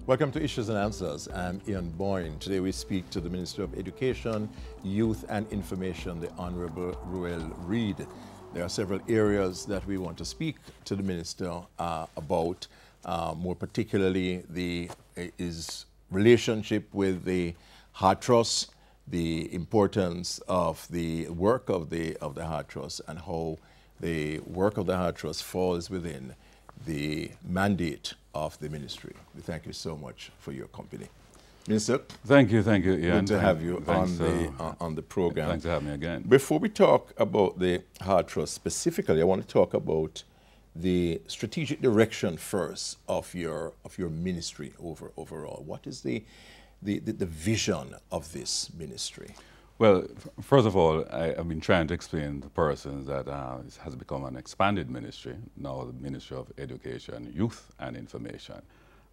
Welcome to Issues and Answers. I'm Ian Boyne. Today we speak to the Minister of Education, Youth and Information, the Honorable Ruel Reid. There are several areas that we want to speak to the Minister about, more particularly his relationship with the Heart Trust, the importance of the work of the Heart Trust, and how the work of the Heart Trust falls within the mandate of the ministry. We thank you so much for your company. Minister. Thank you, Ian. Good to have you on the program. Thanks for having me again. Before we talk about the Heart Trust specifically, I want to talk about the strategic direction first of your ministry overall. What is the vision of this ministry? Well, first of all, I've been trying to explain to persons that it has become an expanded ministry, now the Ministry of Education, Youth and Information.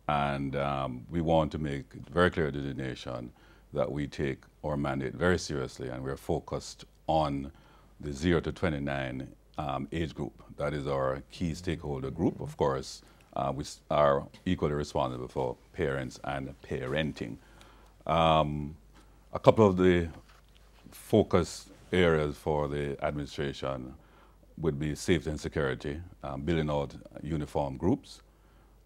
And we want to make it very clear to the nation that we take our mandate very seriously, and we're focused on the 0 to 29 age group. That is our key stakeholder group. Of course, we are equally responsible for parents and parenting. A couple of the focus areas for the administration would be safety and security, building out uniform groups.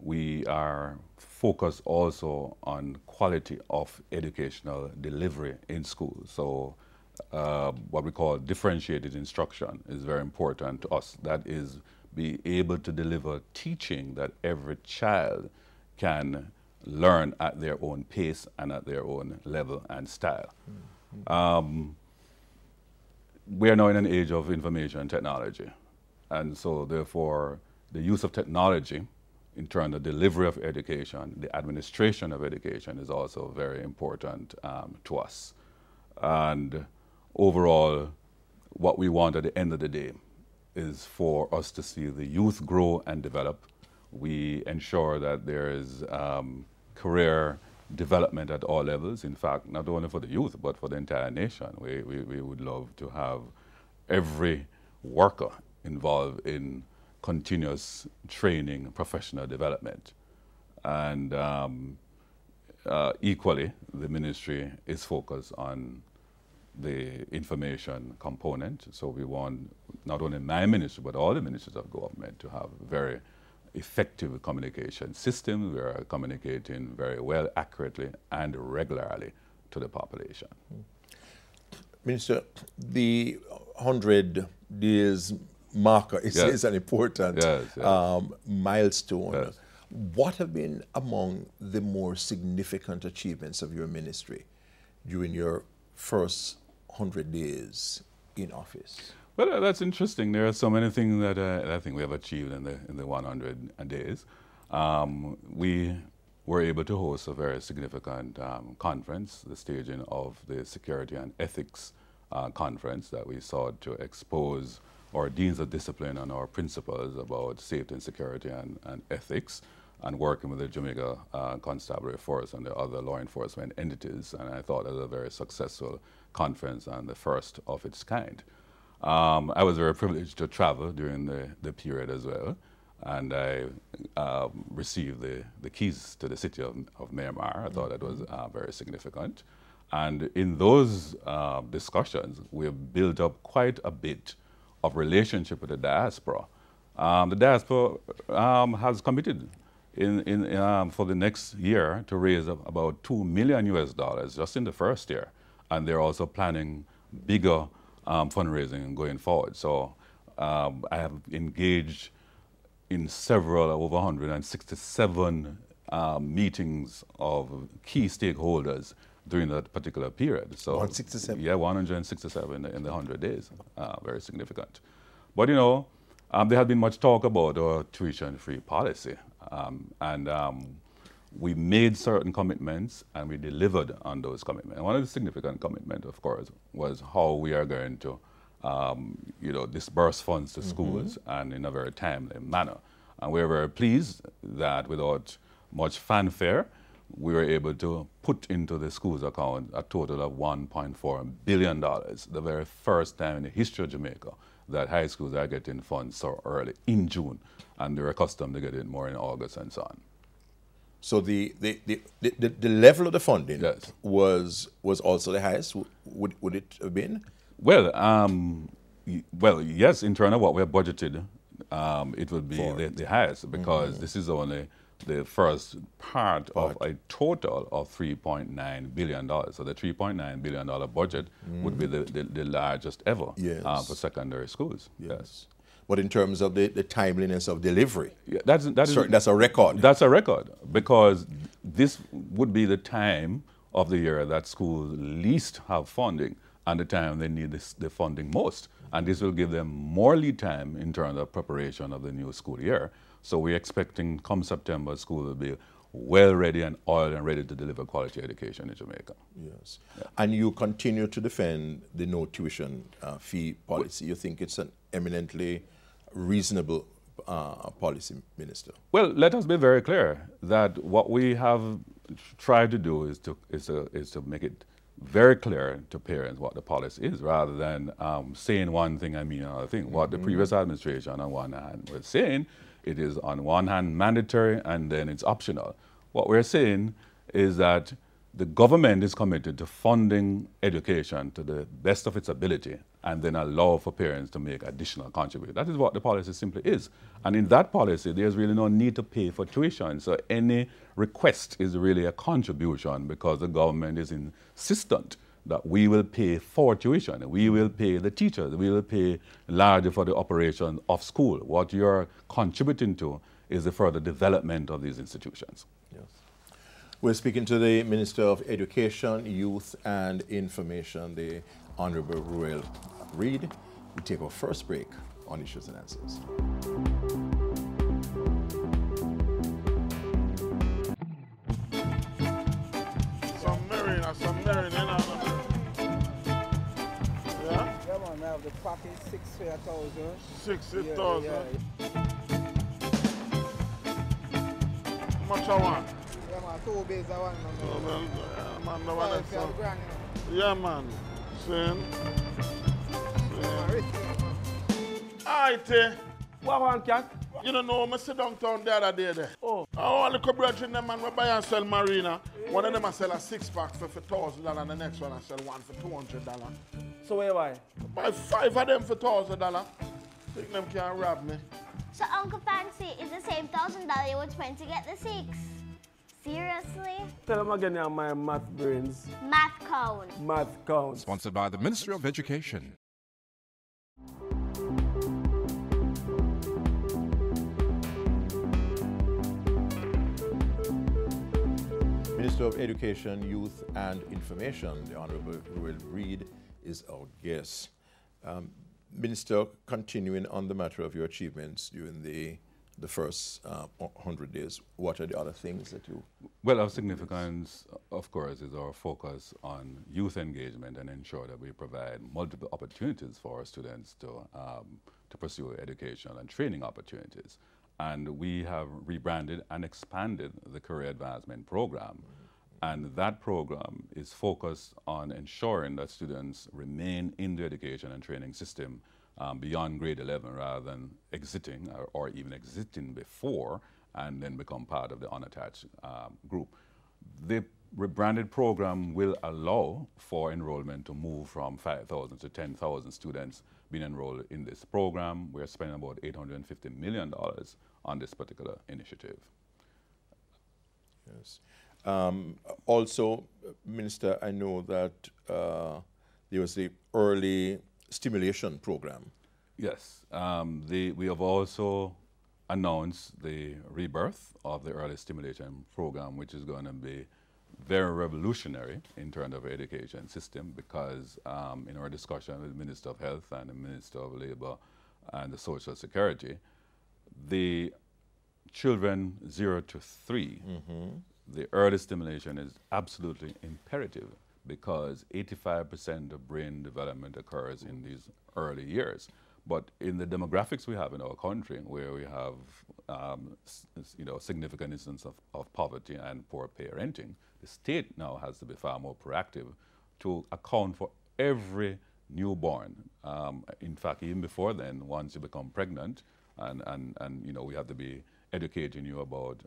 We are focused also on quality of educational delivery in schools. So what we call differentiated instruction is very important to us. That is, be able to deliver teaching that every child can learn at their own pace and at their own level and style. We are now in an age of information technology, and so therefore the use of technology in terms of delivery of education, the administration of education is also very important to us. And overall, what we want at the end of the day is for us to see the youth grow and develop. We ensure that there is career development at all levels. In fact, not only for the youth, but for the entire nation. We would love to have every worker involved in continuous training, professional development. And equally, the ministry is focused on the information component. So we want not only my ministry, but all the ministries of government to have very effective communication system. We are communicating very well, accurately, and regularly to the population. Minister, the 100 days marker is an important milestone. Yes. What have been among the more significant achievements of your ministry during your first 100 days in office? Well, that's interesting. There are so many things that I think we have achieved in the 100 days. We were able to host a very significant conference, the staging of the Security and Ethics Conference that we sought to expose our deans of discipline and our principles about safety and security and ethics, and working with the Jamaica Constabulary Force and the other law enforcement entities. And I thought it was a very successful conference and the first of its kind. I was very privileged to travel during the period as well, and I received the keys to the city of Myanmar. I thought that was very significant. And in those discussions, we have built up quite a bit of relationship with the diaspora. The diaspora has committed for the next year to raise about $2 million just in the first year, and they're also planning bigger fundraising going forward. So I have engaged in several, over 167 meetings of key stakeholders during that particular period. So 167? Yeah, 167 in the 100 days. Very significant. But you know, there has been much talk about our tuition-free policy. We made certain commitments and we delivered on those commitments. And one of the significant commitments, of course, was how we are going to disperse funds to schools and in a very timely manner. And we're very pleased that without much fanfare, we were able to put into the school's account a total of $1.4 billion, the very first time in the history of Jamaica that high schools are getting funds so early in June, and they're accustomed to getting more in August and so on. So the level of the funding Yes. was also the highest. Would it have been? Well, well, yes, in terms of what we have budgeted, it will be the highest because this is only the first part of a total of $3.9 billion. So the $3.9 billion budget would be the largest ever for secondary schools. Yes. But in terms of the timeliness of delivery, Yeah, that's a record. That's a record because this would be the time of the year that schools least have funding and the time they need the funding most. And this will give them more lead time in terms of preparation of the new school year. So we're expecting come September, school will be well ready and oiled and ready to deliver quality education in Jamaica. Yes. Yeah. And you continue to defend the no tuition fee policy. You think it's an eminently reasonable policy, Minister? Well, let us be very clear that what we have tried to do is to make it very clear to parents what the policy is, rather than saying one thing and mean another thing. What the previous administration on one hand was saying, it is on one hand mandatory and then it's optional. What we're saying is that the government is committed to funding education to the best of its ability and then allow for parents to make additional contributions. That is what the policy simply is. And in that policy, there's really no need to pay for tuition. So any request is really a contribution because the government is insistent that we will pay for tuition. We will pay the teachers. We will pay largely for the operation of school. What you're contributing to is the further development of these institutions. Yes. We're speaking to the Minister of Education, Youth and Information, the Honorable Ruel Reid. We take our first break on Issues and Answers. Some marina, you know. Yeah? Yeah, man, I have the pocket 6,000. 60,000. Yeah. How much I want? Yeah, man, 2 bills I want. Oh, well, yeah, man, no one else. 5 grand, Yeah, man. Same. Alright, What one, cat? you don't know, I sit downtown the other day there. Oh. All the brethren, them man, we buy and sell marina. One of them I sell a 6-pack for $1,000 and the next one I sell one for $200. So where buy? Buy 5 of them for $1,000. Think them can't rob me. So Uncle Fancy is the same $1,000 you would spend to get the 6. Seriously? Tell them again now my math brains. Math count. Math counts. Sponsored by the Ministry of Education. Minister of Education, Youth and Information, the Honorable Ruel Reid, is our guest. Minister, continuing on the matter of your achievements during the first 100 days, what are the other things that you... Well, of significance, of course, is our focus on youth engagement and ensure that we provide multiple opportunities for our students to pursue education and training opportunities. And we have rebranded and expanded the Career Advancement Program. And that program is focused on ensuring that students remain in the education and training system beyond grade 11 rather than exiting or even exiting before and then become part of the unattached group. The rebranded program will allow for enrollment to move from 5,000 to 10,000 students being enrolled in this program. We're spending about $850 million on this particular initiative. Yes. Also, Minister, I know that there was the early stimulation program. Yes, we have also announced the rebirth of the early stimulation program, which is going to be very revolutionary in terms of our education system because in our discussion with the Minister of Health and the Minister of Labor and the Social Security, the children 0 to 3, the early stimulation is absolutely imperative because 85% of brain development occurs in these early years. But in the demographics we have in our country, where we have significant instance of poverty and poor parenting, the state now has to be far more proactive to account for every newborn. In fact, even before then, once you become pregnant, and we have to be educating you about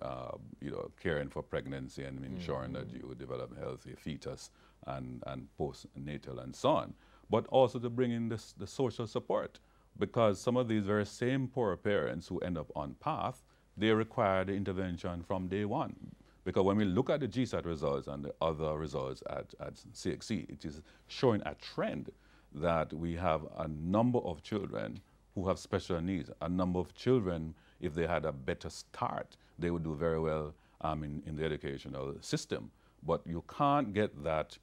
caring for pregnancy and ensuring that you develop a healthy fetus and postnatal and so on, but also to bring in the social support, because some of these very same poor parents who end up on path, they require the intervention from day one. Because when we look at the GSAT results and the other results at CXC, it is showing a trend that we have a number of children who have special needs, a number of children, if they had a better start, they would do very well in the educational system. But you can't get that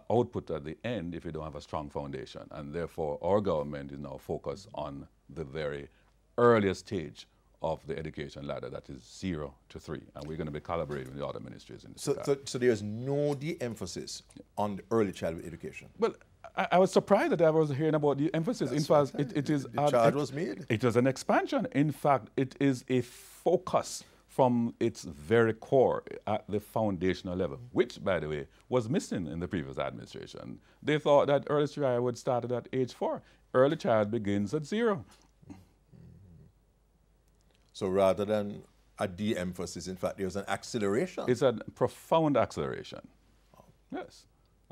output at the end if you don't have a strong foundation. And therefore, our government is now focused on the very earliest stage of the education ladder, that is 0 to 3. And we're going to be collaborating with the other ministries in this regard. So there's no de-emphasis on the early childhood education? Well, I was surprised that I was hearing about the emphasis. In fact, it is... The charge was made. It was an expansion. In fact, it is a focus from its very core at the foundational level, which, by the way, was missing in the previous administration. They thought that early child would start at age 4. Early child begins at 0. So rather than a de-emphasis, in fact, there's an acceleration. It's a profound acceleration. Yes.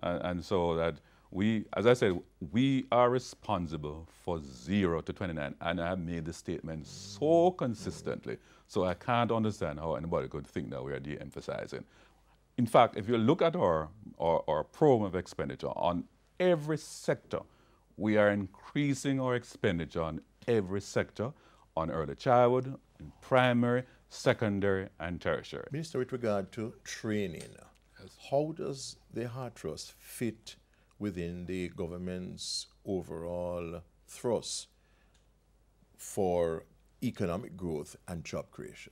And so that we, as I said, we are responsible for 0 to 29. And I have made the statement so consistently. So I can't understand how anybody could think that we are de-emphasizing. In fact, if you look at our program of expenditure on every sector, we are increasing our expenditure on every sector, on early childhood, in primary, secondary, and tertiary. Minister, with regard to training, how does the Heart Trust fit within the government's overall thrust for economic growth and job creation?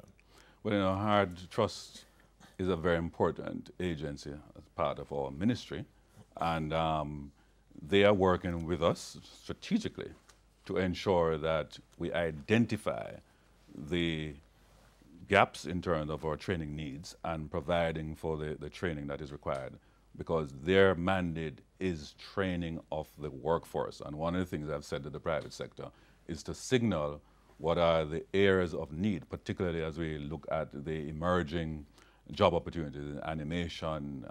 Well, Heart Trust is a very important agency as part of our ministry, and they are working with us strategically to ensure that we identify the gaps in terms of our training needs and providing for the training that is required, because their mandate is training of the workforce. And one of the things I've said to the private sector is to signal what are the areas of need, particularly as we look at the emerging job opportunities in animation,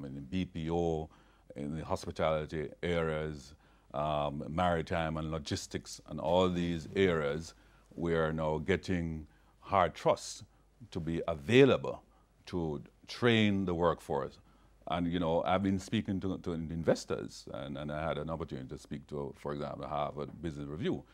in the BPO, in the hospitality areas, maritime and logistics, and all these areas. We are now getting Heart Trust to be available to train the workforce. And, you know, I've been speaking to investors, and I had an opportunity to speak to, for example, Harvard Business Review.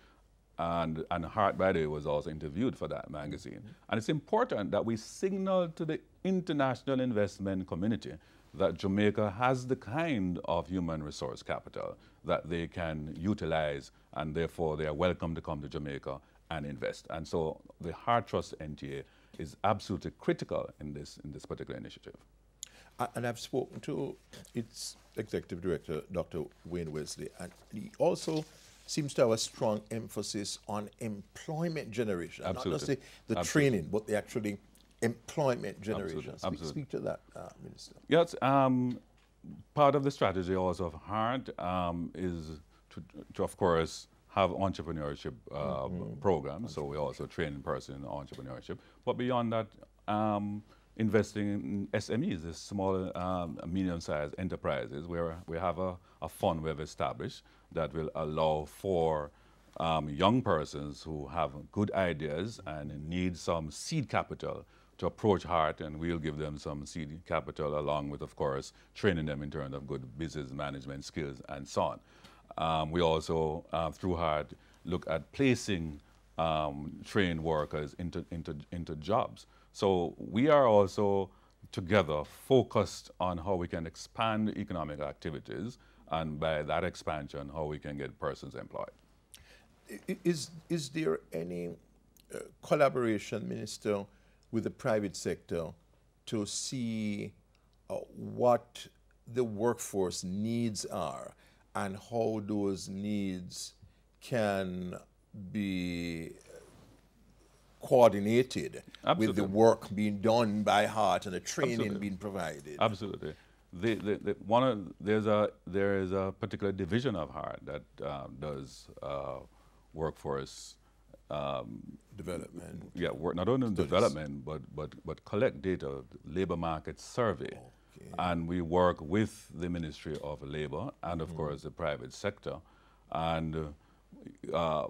And Heart, by the way, was also interviewed for that magazine. And it's important that we signal to the international investment community that Jamaica has the kind of human resource capital that they can utilize, and therefore they are welcome to come to Jamaica and invest. And so the Heart Trust NTA is absolutely critical in this particular initiative. And I've spoken to its executive director, Dr. Wayne Wesley, and he also seems to have a strong emphasis on employment generation. Absolutely. Not just the training, but the actually employment generation. Absolutely. Speak to that, Minister. Yes, part of the strategy also of Heart is to, of course, have entrepreneurship programs. So we also train in person in entrepreneurship. But beyond that, investing in SMEs, the small, medium-sized enterprises, where we have a fund we have established that will allow for young persons who have good ideas and need some seed capital to approach Heart, and we'll give them some seed capital along with, of course, training them in terms of good business management skills and so on. We also, through Heart, look at placing trained workers into jobs. So we are also together focused on how we can expand economic activities, and by that expansion, how we can get persons employed. Is there any collaboration, Minister, with the private sector to see what the workforce needs are and how those needs can be coordinated with the work being done by Heart and the training being provided? Absolutely. There is a particular division of Heart that does workforce Development. Yeah, work not only on Studies. development, but collect data, labor market survey. Okay. And we work with the Ministry of Labor and, of course, the private sector, and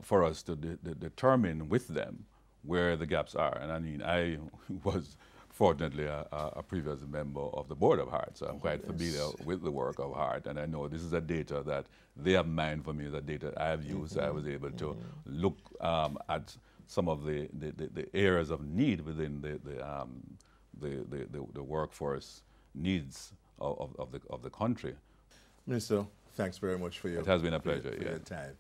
for us to determine with them where the gaps are. And I mean, I was fortunately a previous member of the board of HART, so I'm quite familiar with the work of HART, and I know this is the data that they have mined for me, the data I've used. I was able to look at some of the areas of need within the workforce needs of the country. Minister, thanks very much for your It has been a pleasure, for yeah. your time.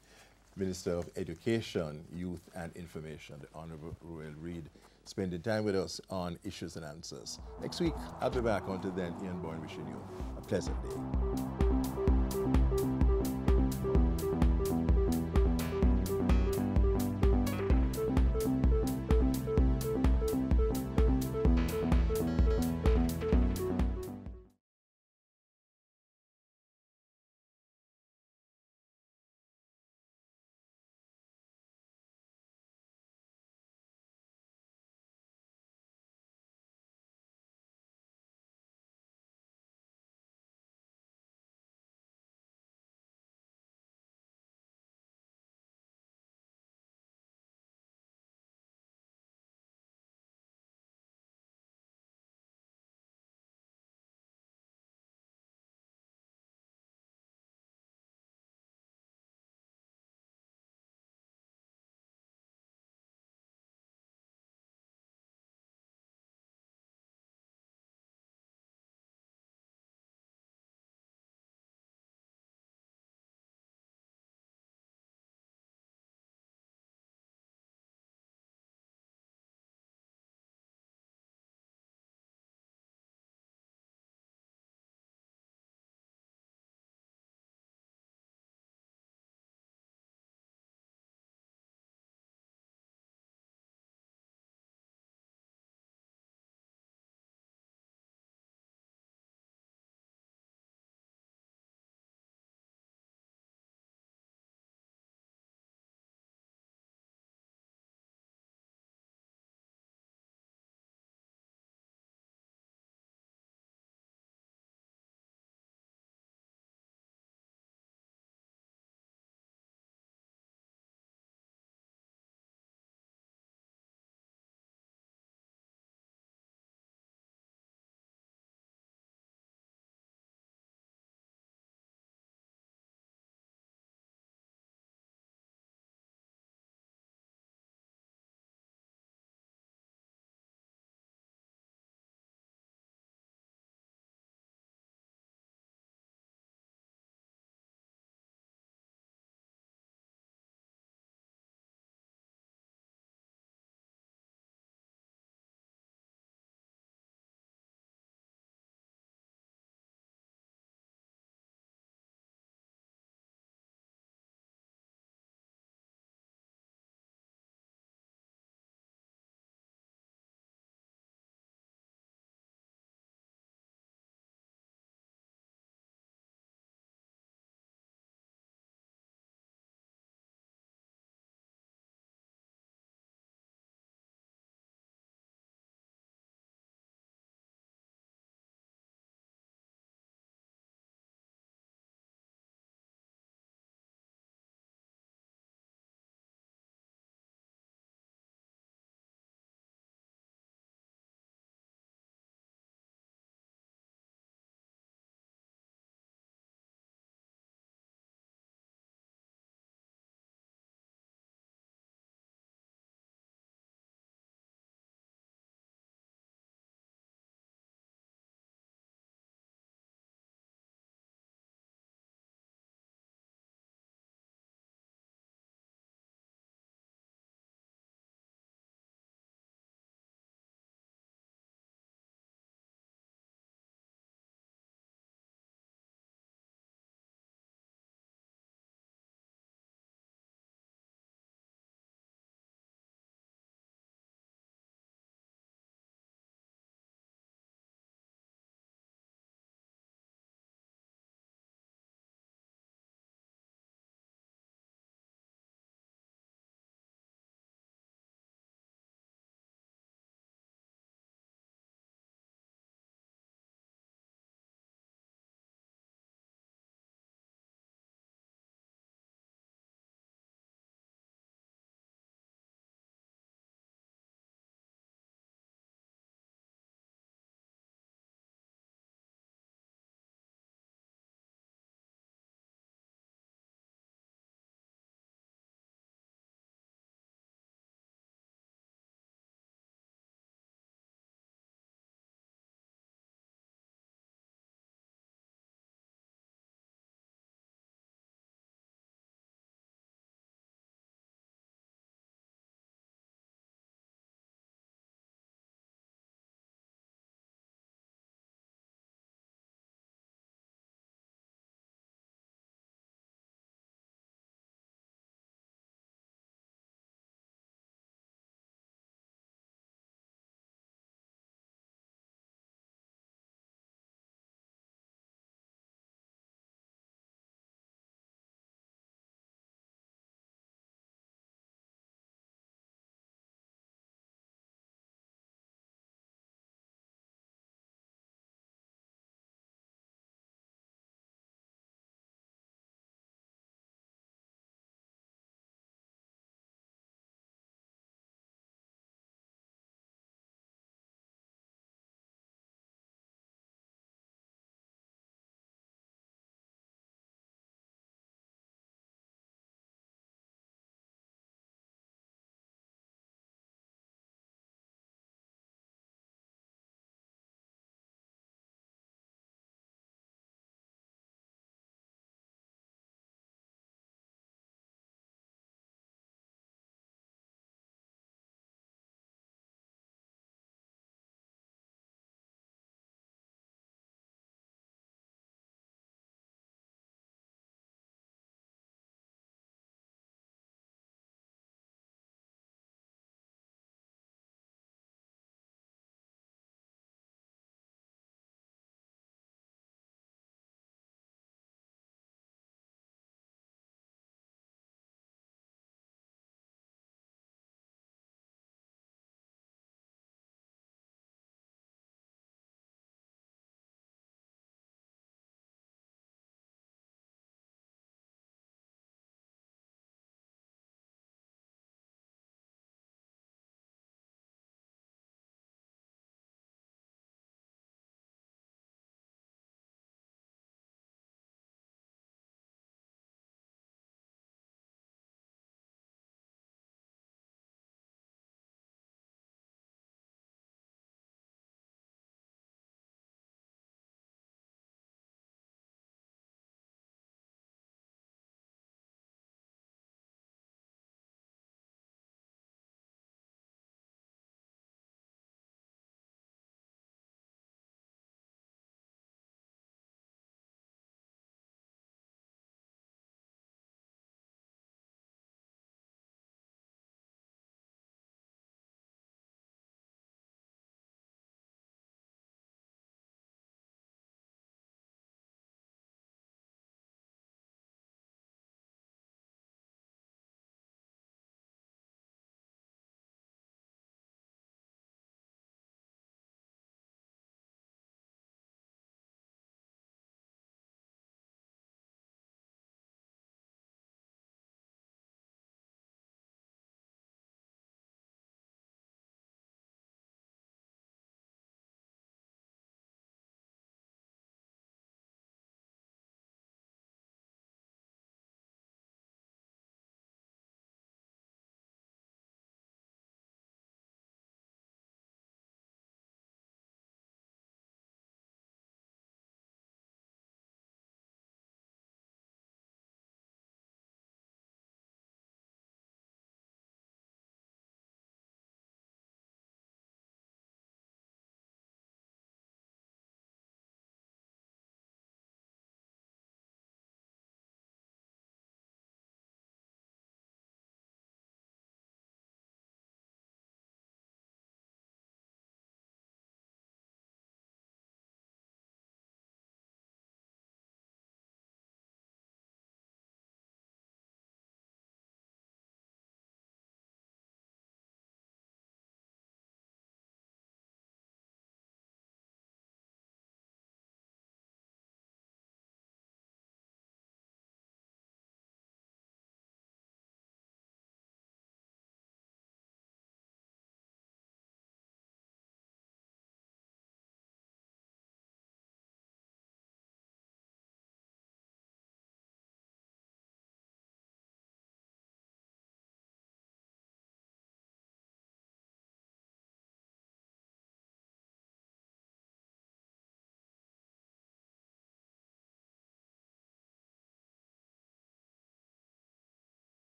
Minister of Education, Youth and Information, the Honorable Ruel Reid, spending time with us on Issues and Answers. Next week, I'll be back. Until then, Ian Boyne wishing you a pleasant day.